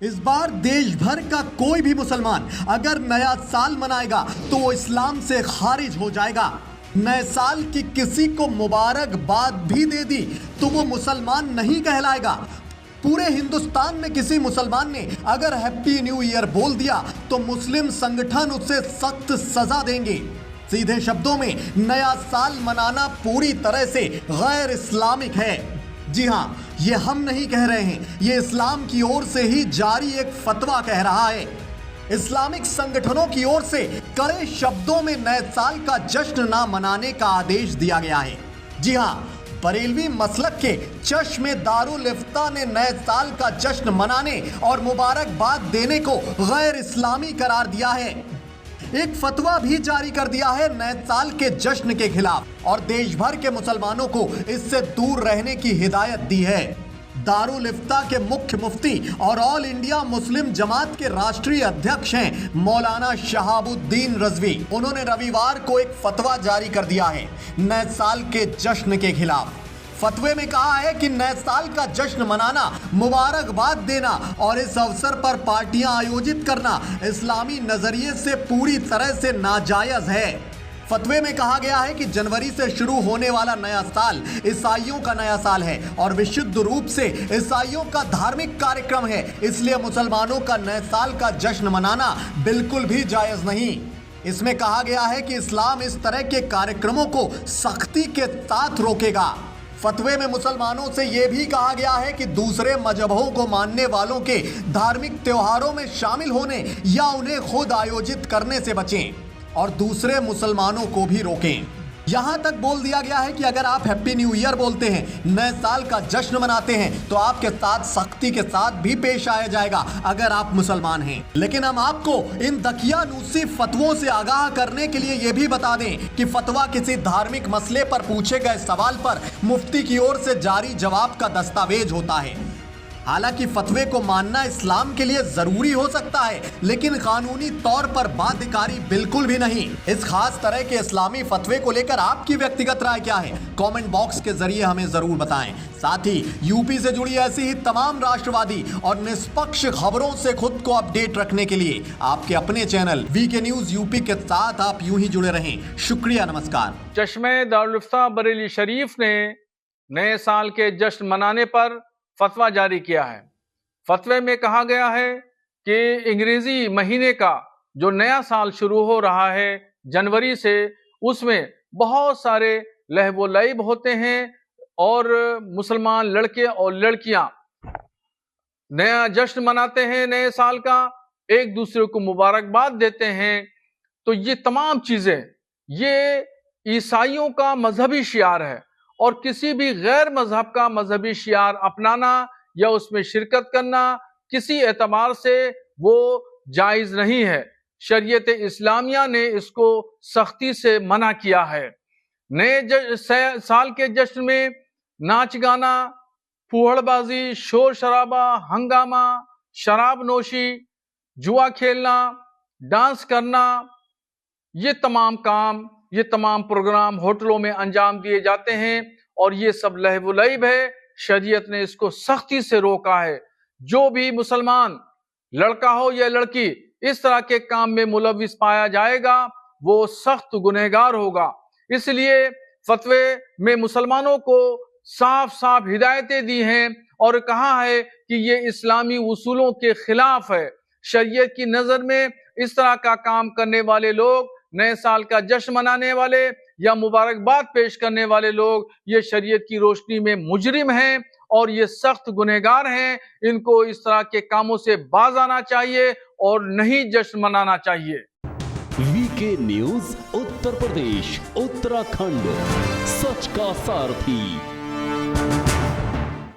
इस बार देश भर का कोई भी मुसलमान अगर नया साल मनाएगा तो वो इस्लाम से खारिज हो जाएगा। नए साल की किसी को मुबारकबाद भी दे दी तो वो मुसलमान नहीं कहलाएगा। पूरे हिंदुस्तान में किसी मुसलमान ने अगर हैप्पी न्यू ईयर बोल दिया तो मुस्लिम संगठन उसे सख्त सजा देंगे। सीधे शब्दों में नया साल मनाना पूरी तरह से गैर इस्लामिक है। जी हाँ, ये हम नहीं कह रहे हैं, ये इस्लाम की ओर से ही जारी एक फतवा कह रहा है। इस्लामिक संगठनों की ओर से कड़े शब्दों में नए साल का जश्न ना मनाने का आदेश दिया गया है। जी हाँ, बरेलवी मसलक के चश्मे दारुल इफ्ता ने नए साल का जश्न मनाने और मुबारकबाद देने को गैर इस्लामी करार दिया है। एक फतवा भी जारी कर दिया है नए साल के जश्न के खिलाफ और देश भर के मुसलमानों को इससे दूर रहने की हिदायत दी है। दारुल इफ्ता के मुख्य मुफ्ती और ऑल इंडिया मुस्लिम जमात के राष्ट्रीय अध्यक्ष हैं मौलाना शहाबुद्दीन रजवी। उन्होंने रविवार को एक फतवा जारी कर दिया है नए साल के जश्न के खिलाफ। फतवे में कहा है कि नए साल का जश्न मनाना, मुबारकबाद देना और इस अवसर पर पार्टियां आयोजित करना इस्लामी नजरिए से पूरी तरह से नाजायज है। फतवे में कहा गया है कि जनवरी से शुरू होने वाला नया साल ईसाइयों का नया साल है और विशुद्ध रूप से ईसाइयों का धार्मिक कार्यक्रम है, इसलिए मुसलमानों का नए साल का जश्न मनाना बिल्कुल भी जायज नहीं। इसमें कहा गया है कि इस्लाम इस तरह के कार्यक्रमों को सख्ती के साथ रोकेगा। फतवे में मुसलमानों से यह भी कहा गया है कि दूसरे मजहबों को मानने वालों के धार्मिक त्योहारों में शामिल होने या उन्हें खुद आयोजित करने से बचें और दूसरे मुसलमानों को भी रोकें। यहां तक बोल दिया गया है कि अगर आप हैप्पी न्यू ईयर बोलते हैं, नए साल का जश्न मनाते हैं तो आपके साथ सख्ती के साथ भी पेश आया जाएगा अगर आप मुसलमान हैं। लेकिन हम आपको इन दकियानूसी फतवों से आगाह करने के लिए यह भी बता दें कि फतवा किसी धार्मिक मसले पर पूछे गए सवाल पर मुफ्ती की ओर से जारी जवाब का दस्तावेज होता है। हालांकि फतवे को मानना इस्लाम के लिए जरूरी हो सकता है, लेकिन कानूनी तौर पर बाध्यकारी बिल्कुल भी नहीं। इस खास तरह के इस्लामी फतवे को लेकर आपकी व्यक्तिगत राय क्या है, कमेंट बॉक्स के जरिए हमें जरूर बताएं। साथ ही यूपी से जुड़ी ऐसी ही तमाम राष्ट्रवादी और निष्पक्ष खबरों से खुद को अपडेट रखने के लिए आपके अपने चैनल वीके न्यूज यूपी के साथ आप यूं ही जुड़े रहें। शुक्रिया, नमस्कार। चश्मे दारुल इफ्ता बरेली शरीफ ने नए साल के जश्न मनाने पर फतवा जारी किया है। फतवे में कहा गया है कि अंग्रेजी महीने का जो नया साल शुरू हो रहा है जनवरी से, उसमें बहुत सारे लहव लईब होते हैं और मुसलमान लड़के और लड़कियां नया जश्न मनाते हैं नए साल का, एक दूसरे को मुबारकबाद देते हैं। तो ये तमाम चीजें ये ईसाइयों का मजहबी शियार है और किसी भी गैर मजहब का मजहबी शियार अपनाना या उसमें शिरकत करना किसी एतबार से वो जायज नहीं है। शरीयत इस्लामिया ने इसको सख्ती से मना किया है। नए साल के जश्न में नाच गाना, फूहड़बाजी, शोर शराबा, हंगामा, शराब नोशी, जुआ खेलना, डांस करना, ये तमाम काम, ये तमाम प्रोग्राम होटलों में अंजाम दिए जाते हैं और ये सब लहव लईब है। शरीयत ने इसको सख्ती से रोका है। जो भी मुसलमान लड़का हो या लड़की इस तरह के काम में मुलविस पाया जाएगा वो सख्त गुनहगार होगा। इसलिए फतवे में मुसलमानों को साफ साफ हिदायतें दी हैं और कहा है कि ये इस्लामी उसूलों के खिलाफ है। शरीयत की नजर में इस तरह का काम करने वाले लोग, नए साल का जश्न मनाने वाले या मुबारकबाद पेश करने वाले लोग, ये शरीयत की रोशनी में मुजरिम हैं और ये सख्त गुनहगार हैं। इनको इस तरह के कामों से बाज आना चाहिए और नहीं जश्न मनाना चाहिए। वीके न्यूज उत्तर प्रदेश, उत्तराखंड, सच का सारथी।